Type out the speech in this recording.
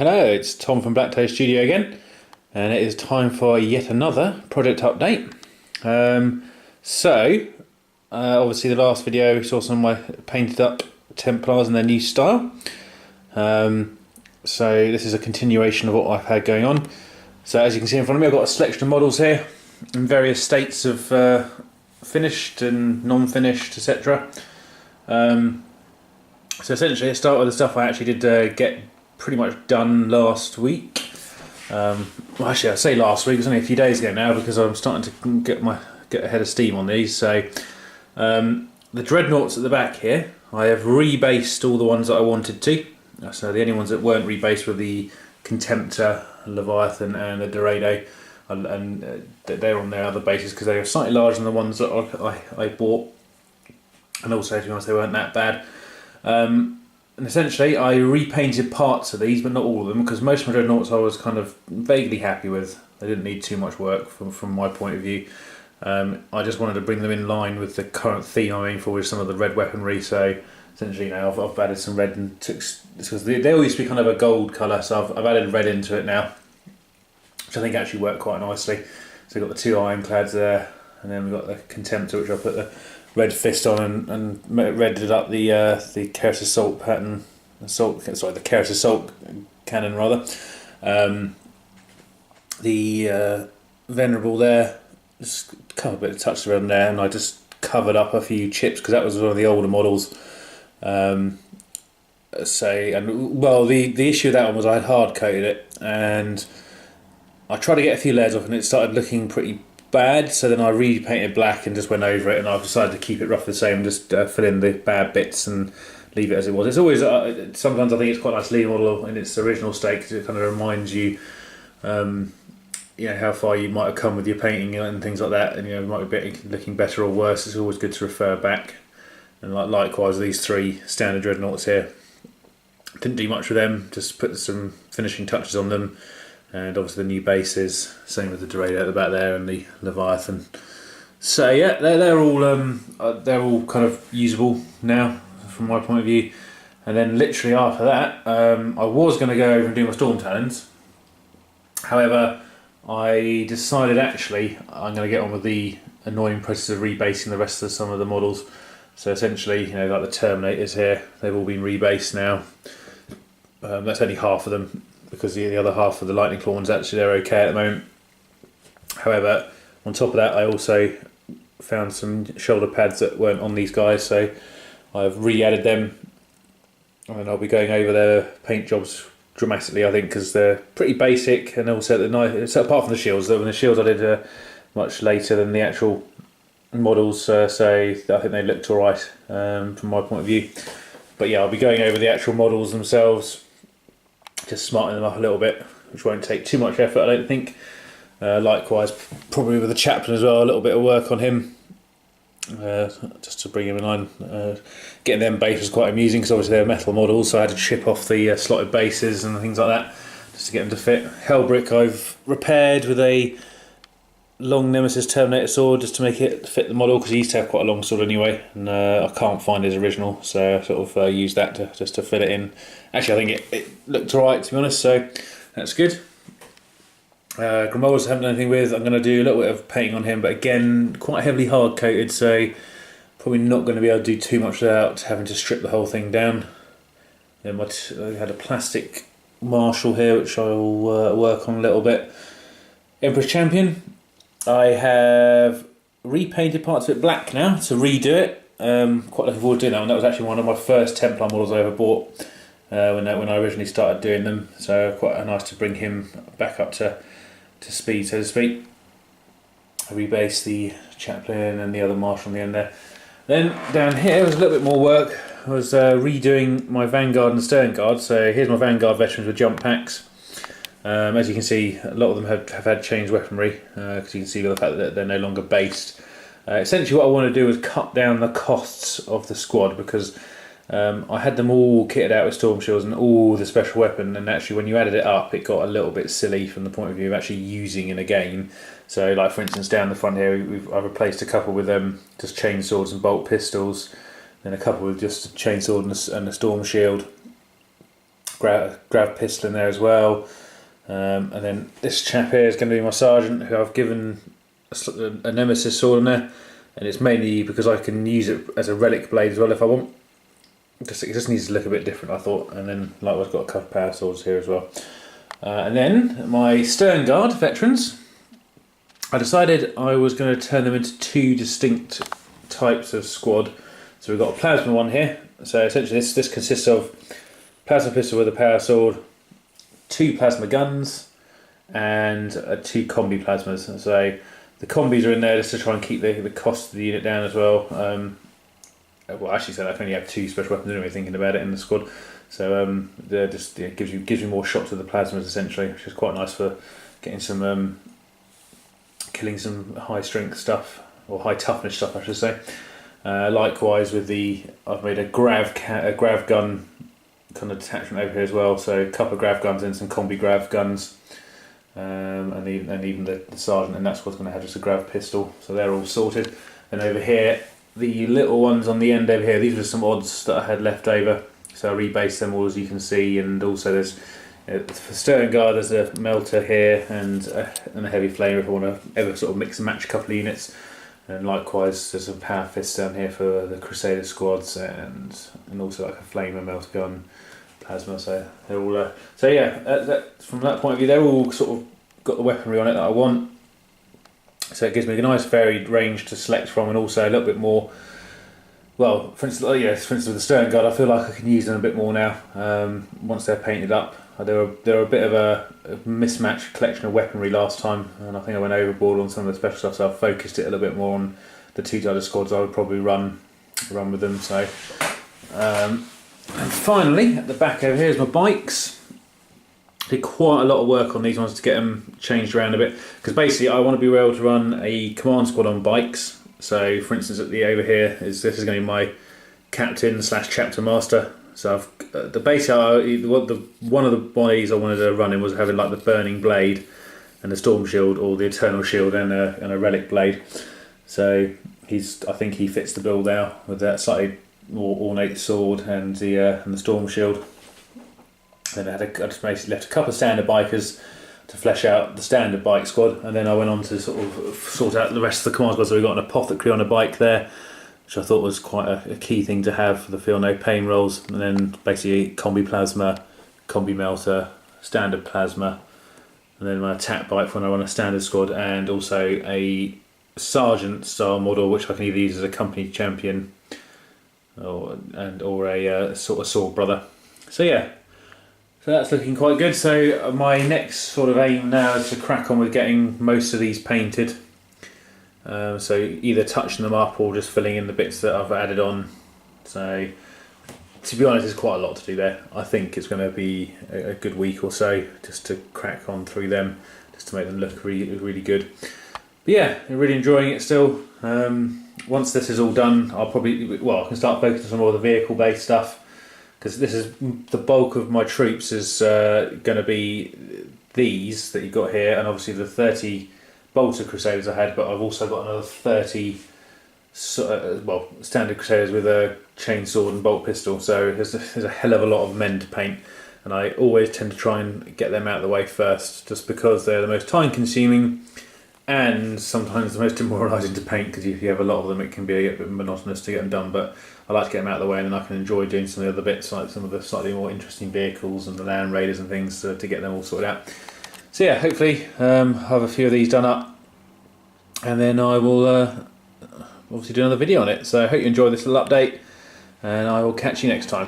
Hello, it's Tom from BlackToad Studio again, and it is time for yet another project update. Obviously the last video we saw some of my painted up Templars in their new style. So this is a continuation of what I've had going on. So as you can see in front of me, I've got a selection of models here in various states of finished and non-finished, etc. So essentially, I start with the stuff I actually did get pretty much done last week. Well, actually, I say last week, it's only a few days ago now because I'm starting to get ahead of steam on these. So the dreadnoughts at the back here, I have rebased all the ones that I wanted to. So the only ones that weren't rebased were the Contemptor, Leviathan, and the Dorado, and they're on their other bases because they are slightly larger than the ones that I bought. And also, to be honest, they weren't that bad. And essentially I repainted parts of these, but not all of them, because most of my dreadnoughts I was kind of vaguely happy with. They didn't need too much work from my point of view. I just wanted to bring them in line with the current theme I'm aiming for with some of the red weaponry. So essentially now I've added some red, and because they all used to be kind of a gold colour, so I've added red into it now, which I think actually worked quite nicely. So we've got the two ironclads there, and then we've got the Contemptor, which I put the red fist on and redded up the Keras Assault pattern, the Keras Assault cannon rather. The Venerable there, just a bit of touch around there, and I just covered up a few chips because that was one of the older models. The issue with that one was I had hard coated it, and I tried to get a few layers off, and it started looking pretty bad, so then I repainted black and just went over it, and I've decided to keep it roughly the same, just fill in the bad bits and leave it as it was. It's always sometimes I think it's quite nice to leave a model in its original state because it kind of reminds you how far you might have come with your painting and things like that, and it might be looking better or worse. It's always good to refer back. And likewise these three standard dreadnoughts here, didn't do much with them, just put some finishing touches on them. And obviously the new bases, same with the Dorado at the back there and the Leviathan. So yeah, they're all kind of usable now from my point of view. And then literally after that, I was going to go over and do my Storm Talons. However, I decided actually I'm going to get on with the annoying process of rebasing the rest of some of the models. So essentially, like the Terminators here, they've all been rebased now. That's only half of them, because the other half of the Lightning Claw ones, actually they're okay at the moment. However, on top of that, I also found some shoulder pads that weren't on these guys, so I've re-added them, and I'll be going over their paint jobs dramatically, I think, because they're pretty basic, and also so apart from the shields, though, the shields I did much later than the actual models, so I think they looked alright from my point of view. But yeah, I'll be going over the actual models themselves, just smartening them up a little bit, which won't take too much effort, I don't think. Likewise, probably with the Chaplain as well, a little bit of work on him, just to bring him in line. Getting them bases was quite amusing because obviously they're metal models, so I had to chip off the slotted bases and things like that just to get them to fit. Hellbrick I've repaired with a long Nemesis Terminator sword just to make it fit the model, because he used to have quite a long sword anyway, and I can't find his original, so I sort of used that just to fit it in. Actually, I think it looked alright, to be honest, so that's good. Grimoires I haven't done anything with. I'm going to do a little bit of painting on him, but again, quite heavily hard coated, so probably not going to be able to do too much without having to strip the whole thing down. Then I had a plastic Marshal here, which I'll work on a little bit. Emperor's Champion, I have repainted parts of it black now to redo it. Quite looking forward to doing that one. That was actually one of my first Templar models I ever bought when I originally started doing them. So quite nice to bring him back up to speed, so to speak. I rebased the Chaplain and the other Marshal on the end there. Then down here was a little bit more work. I was redoing my Vanguard and Sternguard. So here's my Vanguard veterans with jump packs. As you can see, a lot of them have had changed weaponry, because you can see by the fact that they're no longer based. Essentially what I want to do is cut down the costs of the squad, because I had them all kitted out with storm shields and all the special weapon, and actually when you added it up it got a little bit silly from the point of view of actually using in a game. So like for instance down the front here I've replaced a couple with just chain swords and bolt pistols, then a couple with just a chain sword and a storm shield. grav pistol in there as well. And then this chap here is going to be my sergeant, who I've given a nemesis sword in there, and it's mainly because I can use it as a relic blade as well if I want. It just needs to look a bit different, I thought. And then likewise got a couple of power swords here as well. And then my Sternguard veterans, I decided I was going to turn them into two distinct types of squad. So we've got a plasma one here. So essentially this consists of plasma pistol with a power sword, 2 plasma guns, and 2 combi plasmas. So the combis are in there just to try and keep the cost of the unit down as well. Well, actually, so I can only have 2 special weapons anyway, thinking about it in the squad. So gives you more shots with the plasmas essentially, which is quite nice for getting some killing some high strength stuff, or high toughness stuff, I should say. Likewise with I've made a grav gun kind of attachment over here as well. So a couple of grav guns and some combi grav guns, and even the sergeant and that squad's going to have just a grav pistol. So they're all sorted. And over here, the little ones on the end over here, these are some odds that I had left over. So I rebased them all, as you can see, and also there's for Sternguard there's a melter here and a heavy flamer if I want to ever sort of mix and match a couple of units. And likewise there's a power fist down here for the Crusader squads, and also like a flamer, melter gun, plasma. So they're all from that point of view, they're all sort of got the weaponry on it that I want. So it gives me a nice varied range to select from, and also a little bit more. Well, for instance with the Sternguard, I feel like I can use them a bit more now. Once they're painted up, they were a bit of a mismatched collection of weaponry last time, and I think I went overboard on some of the special stuff. So I've focused it a little bit more on the 2 other squads I would probably run with them. So, and finally at the back over here is my bikes. Did quite a lot of work on these ones to get them changed around a bit, because basically I want to be able to run a command squad on bikes. So for instance, over here this is going to be my captain / chapter master. So I've one of the bodies I wanted to run in was having like the burning blade and the storm shield, or the eternal shield, and a relic blade. So I think he fits the bill now with that slightly more ornate sword and the storm shield. Then I just basically left a couple of standard bikers to flesh out the standard bike squad, and then I went on to sort of sort out the rest of the command squad. So we got an apothecary on a bike there, which I thought was quite a key thing to have for the feel no pain rolls, and then basically combi plasma, combi melter, standard plasma, and then my attack bike when I run a standard squad, and also a sergeant style model which I can either use as a company champion or a sort of sword brother. So yeah. So that's looking quite good. So my next sort of aim now is to crack on with getting most of these painted. So either touching them up or just filling in the bits that I've added on. So to be honest, there's quite a lot to do there. I think it's going to be a good week or so just to crack on through them, just to make them look really, really good. But yeah, I'm really enjoying it still. Once this is all done, I can start focusing on some more of the vehicle-based stuff, because this is the bulk of my troops is going to be these that you've got here, and obviously the 30 bolter Crusaders I had, but I've also got another 30 standard Crusaders with a chainsword and bolt pistol. So there's a hell of a lot of men to paint, and I always tend to try and get them out of the way first, just because they're the most time consuming and sometimes the most demoralising to paint, because if you have a lot of them it can be a bit monotonous to get them done. But I like to get them out of the way, and then I can enjoy doing some of the other bits, like some of the slightly more interesting vehicles and the land raiders and things, to get them all sorted out. So yeah, hopefully I'll have a few of these done up, and then I will obviously do another video on it. So I hope you enjoyed this little update, and I will catch you next time.